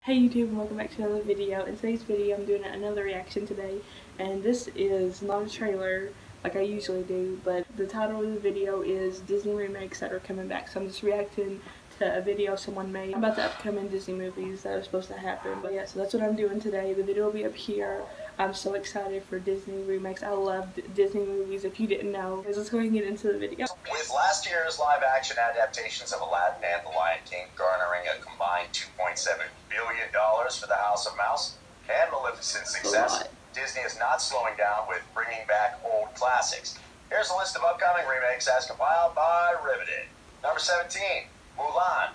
Hey YouTube, and welcome back to another video. In today's video I'm doing another reaction today, and this is not a trailer like I usually do, but the title of the video is Disney remakes that are coming back. So I'm just reacting to a video someone made about the upcoming Disney movies that are supposed to happen. But yeah, so that's what I'm doing today. The video will be up here. I'm so excited for Disney remakes. I love Disney movies, if you didn't know. Let's go ahead and get into the video. With last year's live-action adaptations of Aladdin and The Lion King garnering a combined $2.7 billion for The House of Mouse and Maleficent's success, Disney is not slowing down with bringing back old classics. Here's a list of upcoming remakes as compiled by Riveted. Number 17, Mulan.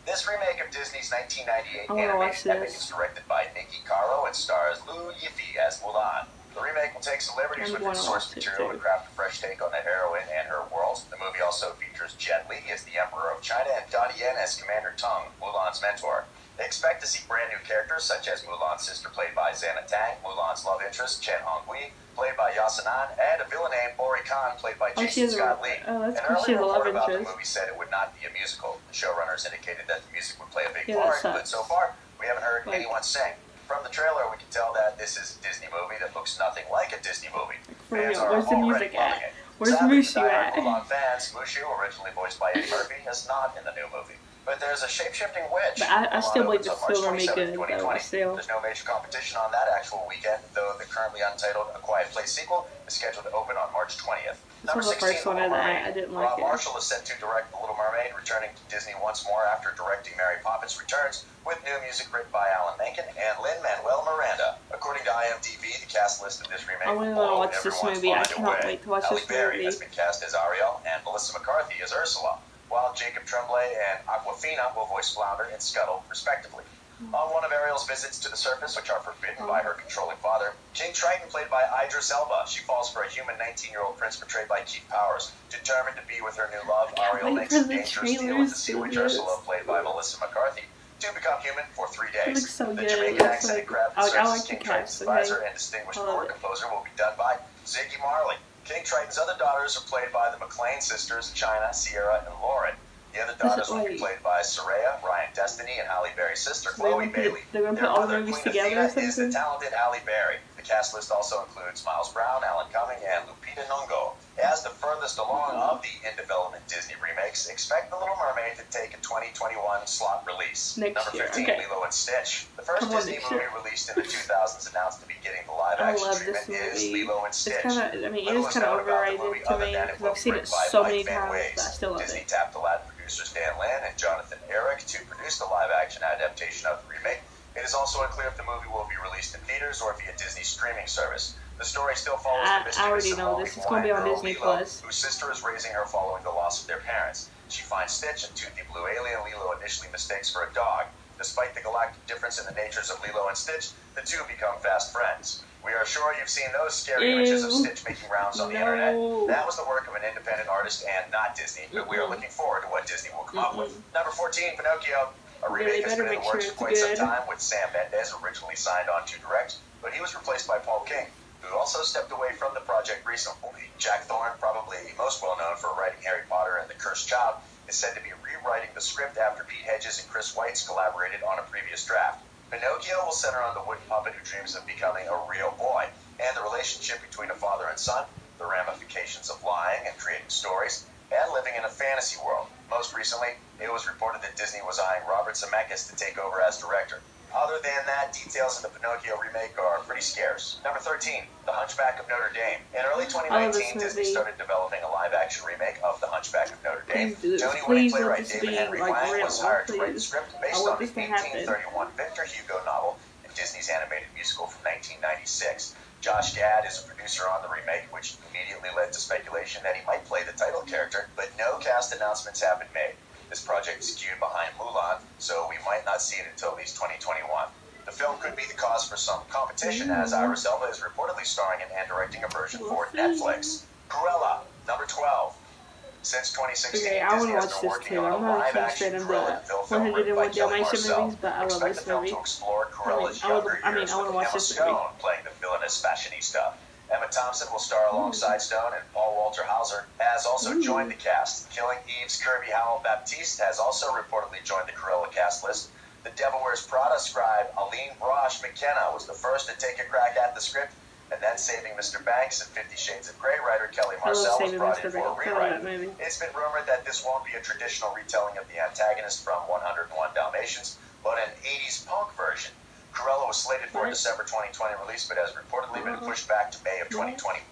This remake of Disney's 1998 animated epic is directed by Nikki Caro and stars Liu Yifei as Mulan. The remake will take celebrities with its source material to craft a fresh take on the heroine and her world. The movie also features Jet Li as the Emperor of China and Donnie Yen as Commander Tung, Mulan's mentor. They expect to see brand new characters such as Mulan's sister played by Zana Tang, Mulan's love interest Chen Honghui played by Yasanan, and a villain named Bori Khan played by Jason Scott Lee. An early report about the movie said it would not be a musical. The showrunners indicated that the music would play a big part, but so far we haven't heard anyone sing. From the trailer, we can tell that this is a Disney movie that looks nothing like a Disney movie. Fans are where's the music at? Where's Mushu at? Mulan fans, Mushu, originally voiced by Eddie Murphy, is not in the new movie. But there's a shape-shifting witch. But I still believe it's still gonna make good, though. There's no major competition on that actual weekend, though the currently untitled A Quiet Place sequel is scheduled to open on March 20th. Number 16, the first one I didn't like it. Marshall is set to direct The Little Mermaid, returning to Disney once more after directing Mary Poppins Returns, with new music written by Alan Menken and Lin-Manuel Miranda. According to IMDb, the cast list of this remake I want to watch this movie. I cannot wait to watch this movie. Berry has been cast as Ariel, and Melissa McCarthy as Ursula, while Jacob Tremblay and Aquafina will voice Flounder and Scuttle, respectively. On one of Ariel's visits to the surface, which are forbidden by her controlling father, King Triton, played by Idris Elba, she falls for a human 19-year-old prince portrayed by Keith Powers. Determined to be with her new love, Ariel makes a dangerous deal with the sea witch Ursula, played by Melissa McCarthy, to become human for 3 days. The Jamaican accented crowd that serves as King Triton's advisor and distinguished score composer will be done by Ziggy Marley. King Triton's other daughters are played by the McLean sisters, China, Sierra, and Lauren. The other daughters will be played by Soraya, Ryan Destiny, and Halle Berry's sister, Chloe Bailey. They're going to put all the movies together or something? Is the talented Halle Berry. The cast list also includes Miles Brown, Alan Cumming, and Lupita Nyong'o. As the furthest along of the in-development Disney remakes, expect The Little Mermaid to take a 2021 slot release. Number 15, Lilo and Stitch. The first Disney movie released in the 2000s announced to be getting the live-action treatment is Lilo and Stitch. It is kind of overrated to me, because I've seen it so many times, but I still love it. Disney tapped Aladdin producers Dan Lin and Jonathan Eric to produce the live-action adaptation of the remake. It is also unclear if the movie will be released in theaters or via Disney streaming service. The story still follows the mischievous and loving girl Lilo, whose sister is raising her following the loss of their parents. She finds Stitch, a toothy blue alien Lilo initially mistakes for a dog. Despite the galactic difference in the natures of Lilo and Stitch, the two become fast friends. We are sure you've seen those scary images of Stitch making rounds on the internet. That was the work of an independent artist and not Disney, but we are looking forward to what Disney will come up with. Number 14, Pinocchio. A remake has been in the works for quite some time, with Sam Mendes originally signed on to direct, but he was replaced by Paul King, who also stepped away from the project recently. Jack Thorne, probably most well known for writing Harry Potter and the Cursed Child, is said to be rewriting the script after Pete Hedges and Chris Weitz collaborated on a previous draft. Pinocchio will center on the wooden puppet who dreams of becoming a real boy, and the relationship between a father and son, the ramifications of lying and creating stories, and living in a fantasy world. Most recently, it was reported that Disney was eyeing Robert Zemeckis to take over as director. Other than that, details of the Pinocchio remake are pretty scarce. Number 13, The Hunchback of Notre Dame. In early 2019, Disney started developing a live-action remake of The Hunchback of Notre Dame. Tony-winning playwright David Henry Hwang was hired to write the script based on the 1831 Victor Hugo novel and Disney's animated musical from 1996. Josh Gad is a producer on the remake, which immediately led to speculation that he might play the title character, but no cast announcements have been made. This project is queued behind Mulan, so we might not see it until at least 2021. The film could be the cause for some competition, as Idris Elba is reportedly starring in and directing a version for Netflix. Cruella, number 12. Since 2016, Disney has been working on a live-action Cruella film written by Kelly Marcel. Expect the film to explore Cruella's younger years, with Emma Stone playing the villainous fashionista. Emma Thompson will star alongside Stone, and Paul Walter Hauser has also joined the cast. Killing Eve's Kirby Howell-Baptiste has also reportedly joined the Cruella cast list. The Devil Wears Prada scribe Aline Brosh McKenna was the first to take a crack at the script, and then Saving Mr. Banks and 50 Shades of Grey writer Kelly Marcel was brought in for a rewrite. It's been rumored that this won't be a traditional retelling of the antagonist from 101 Dalmatians, but an 80s punk version. Cruella was slated for a December 2020 release, but has reportedly been pushed back to May of 2021.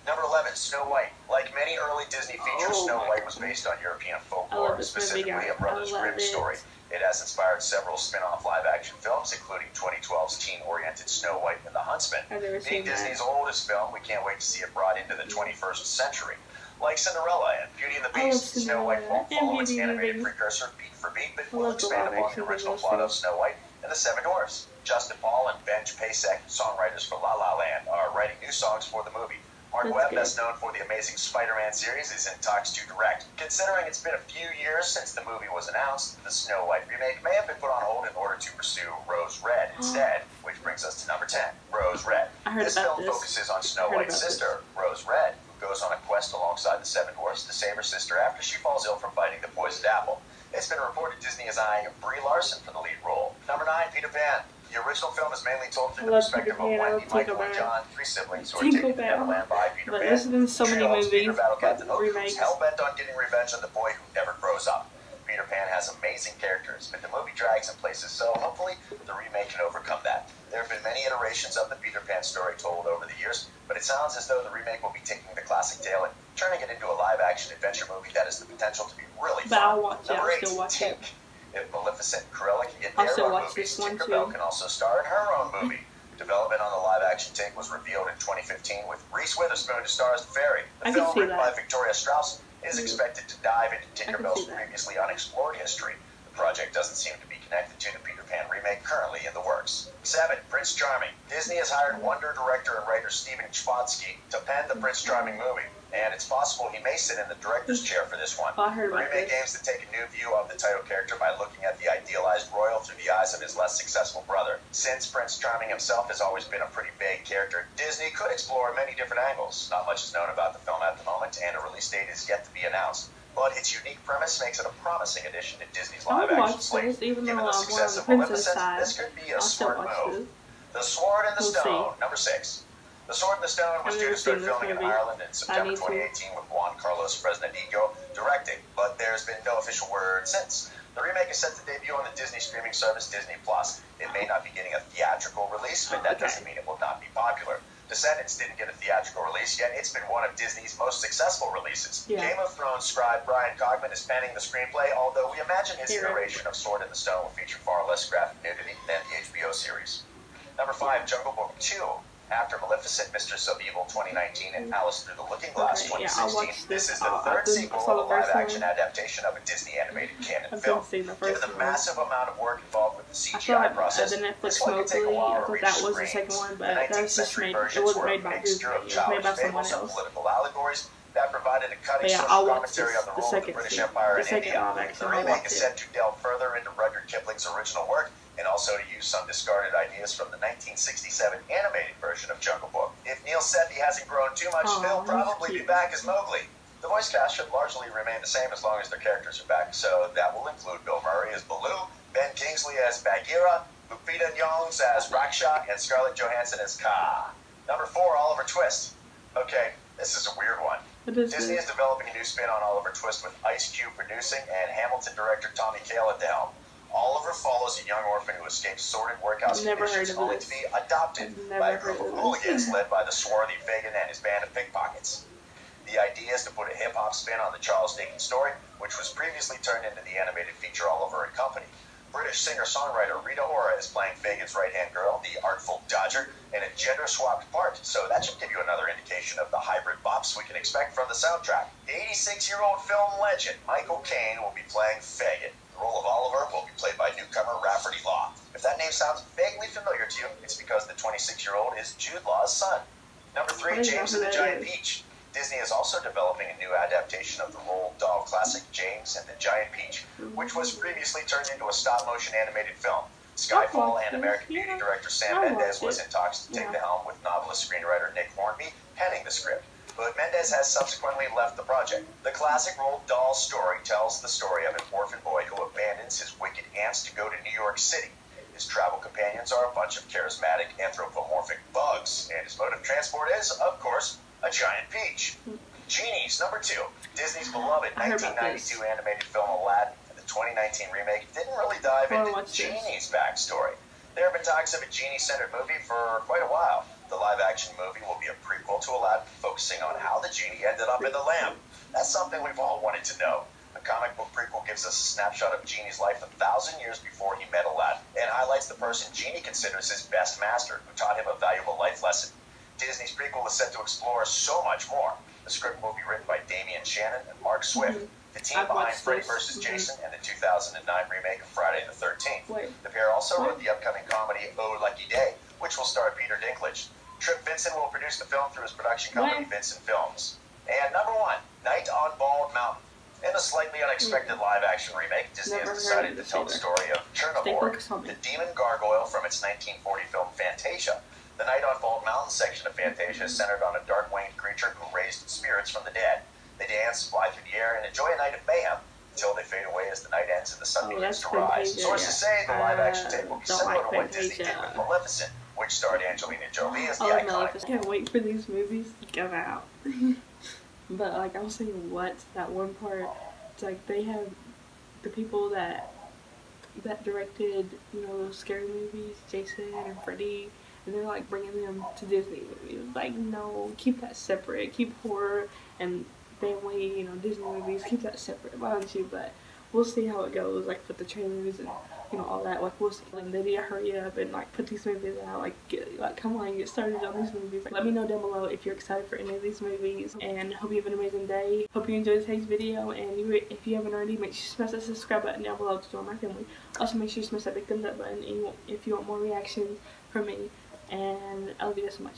Number 11, Snow White. Like many early Disney features, Snow White was based on European folklore, specifically a Brothers Grimm story. It has inspired several spin-off live-action films, including 2012's teen-oriented Snow White and the Huntsman. Being Disney's oldest film, we can't wait to see it brought into the 21st century. Like Cinderella and Beauty and the Beast, Snow White won't follow its animated precursor beat for beat, but will expand upon the original plot of Snow White and the Seven Dwarfs. Justin Paul and Benj Pasek, songwriters for La La Land, are writing new songs for the movie. Mark Webb, best known for the Amazing Spider-Man series, is in talks to direct. Considering it's been a few years since the movie was announced, the Snow White remake may have been put on hold in order to pursue Rose Red instead, which brings us to number 10, Rose Red. This film focuses on Snow White's sister, Rose Red, who goes on a quest alongside the Seven Dwarfs to save her sister after she falls ill from biting the poisoned apple. It's been reported Disney is eyeing Brie Larson for the lead role. Number 9, Peter Pan. The original film is mainly told through the perspective of Wendy, Michael, and John, three siblings who are taken to Neverland by Peter Pan. There's been so many movies, Peter Battle Captain Hook, who's hell-bent on getting revenge on the boy who never grows up. Peter Pan has amazing characters, but the movie drags in places, so hopefully the remake can overcome that. There have been many iterations of the Peter Pan story told over the years, but it sounds as though the remake will be taking the classic tale and turning it into a live-action adventure movie that has the potential to be really fun. I'll still watch it. If Maleficent and Cruella can get their own movies, Tinkerbell can also star in her own movie. Development on the live-action take was revealed in 2015 with Reese Witherspoon to star as the fairy. The film, written by Victoria Strauss, is expected to dive into Tinkerbell's previously unexplored history. The project doesn't seem to be connected to the Peter Pan remake currently in the works. 7. Prince Charming. Disney has hired Wonder director and writer Steven Chbosky to pen the Prince Charming movie, and it's possible he may sit in the director's chair for this one. The remake aims to take a new view of the title character by looking at the idealized royal through the eyes of his less successful brother. Since Prince Charming himself has always been a pretty vague character, Disney could explore many different angles. Not much is known about the film at the moment, and a release date is yet to be announced. But its unique premise makes it a promising addition to Disney's live-action slate. Given the success of Maleficent, this could be a smart move. The Sword and the Stone, number 6. The Sword and the Stone was due to start filming in Ireland in September 2018 with Juan Carlos Fresnadillo directing, but there's been no official word since. The remake is set to debut on the Disney streaming service Disney+. It may not be getting a theatrical release, but that doesn't mean it will not be popular. Descendants didn't get a theatrical release, yet it's been one of Disney's most successful releases. Game of Thrones scribe Brian Cogman is penning the screenplay, although we imagine his iteration of Sword in the Stone will feature far less graphic nudity than the HBO series. Number 5, Jungle Book 2. After Maleficent, Mistress of Evil 2019, and Alice Through the Looking Glass 2016, this is the third sequel of a live-action adaptation of a Disney animated canon film. Given the massive amount of work involved with the CGI process, this one could take a while to reach screens. The 19th century versions were a mixture of childish fables and political allegories that provided a cutting social commentary on the role of the British Empire in India. The remake is set to delve further into Rudyard Kipling's original work, and also to use some discarded ideas from the 1967 animated version of Jungle Book. If Neil Sethi hasn't grown too much, he'll probably be back as Mowgli. The voice cast should largely remain the same as long as their characters are back, so that will include Bill Murray as Baloo, Ben Kingsley as Bagheera, Lupita Nyong'o as Raksha, and Scarlett Johansson as Kaa. Number 4, Oliver Twist. Okay, this is a weird one. Disney is developing a new spin on Oliver Twist with Ice Cube producing and Hamilton director Tommy Kail at the helm. Oliver follows a young orphan who escapes sordid workhouse conditions only to be adopted by a group of hooligans led by the swarthy Fagin and his band of pickpockets. The idea is to put a hip-hop spin on the Charles Dickens story, which was previously turned into the animated feature Oliver and Company. British singer-songwriter Rita Ora is playing Fagin's right-hand girl, the Artful Dodger, in a gender-swapped part, so that should give you another indication of the hybrid bops we can expect from the soundtrack. 86-year-old film legend Michael Caine will be playing Fagin. The role of Oliver will be played by newcomer Rafferty Law. If that name sounds vaguely familiar to you, it's because the 26-year-old is Jude Law's son. Number 3, James and the Giant Peach. Disney is also developing a new adaptation of the Roald Dahl classic James and the Giant Peach, which was previously turned into a stop-motion animated film. Skyfall and American Beauty director Sam Mendes was in talks to take the helm with novelist-screenwriter Nick Hornby penning the script. but Mendez has subsequently left the project. The classic Roald Dahl story tells the story of an orphan boy who abandons his wicked aunts to go to New York City. His travel companions are a bunch of charismatic anthropomorphic bugs, and his mode of transport is, of course, a giant peach. Genies, number 2. Disney's beloved 1992 animated film Aladdin and the 2019 remake didn't really dive into Genie's backstory. There have been talks of a genie-centered movie for quite a while. The live-action movie will be a prequel to Aladdin, focusing on how the genie ended up in the lamp. That's something we've all wanted to know. The comic book prequel gives us a snapshot of Genie's life 1,000 years before he met Aladdin, and highlights the person Genie considers his best master, who taught him a valuable life lesson. Disney's prequel is set to explore so much more. The script will be written by Damian Shannon and Mark Swift, the team behind Freddy vs. Jason and the 2009 remake of Friday the 13th. The pair also wrote the upcoming comedy Oh Lucky Day, which will star Peter Dinklage. Trip Vincent will produce the film through his production company, Vincent Films. And number 1, Night on Bald Mountain. In a slightly unexpected live-action remake, Disney has decided to tell the story of Chernivore, the demon gargoyle from its 1940 film Fantasia. The Night on Bald Mountain section of Fantasia is centered on a dark-winged creature who raised spirits from the dead. They dance, fly through the air, and enjoy a night of mayhem until they fade away as the night ends and the sun begins to rise. Sources say the live-action tape will be similar to what Disney did with Maleficent, which starred Angelina Jolie as the icon. I can't wait for these movies to come out. But like I was saying, that one part, it's like they have the people that directed, you know, those scary movies, Jason and Freddy, and they're like bringing them to Disney movies. Like, no, keep that separate. Keep horror and family, you know, Disney movies, keep that separate. Why don't you? But we'll see how it goes, like with the trailers and, you know, all that. Like, we'll see. Like, they need to hurry up and like put these movies out. Like, come on, get started on these movies. Like, let me know down below if you're excited for any of these movies, and hope you have an amazing day. Hope you enjoyed today's video, and if you haven't already, make sure you smash that subscribe button down below to join my family. Also, make sure you smash that big thumbs up button if you want more reactions from me, and I love you guys so much.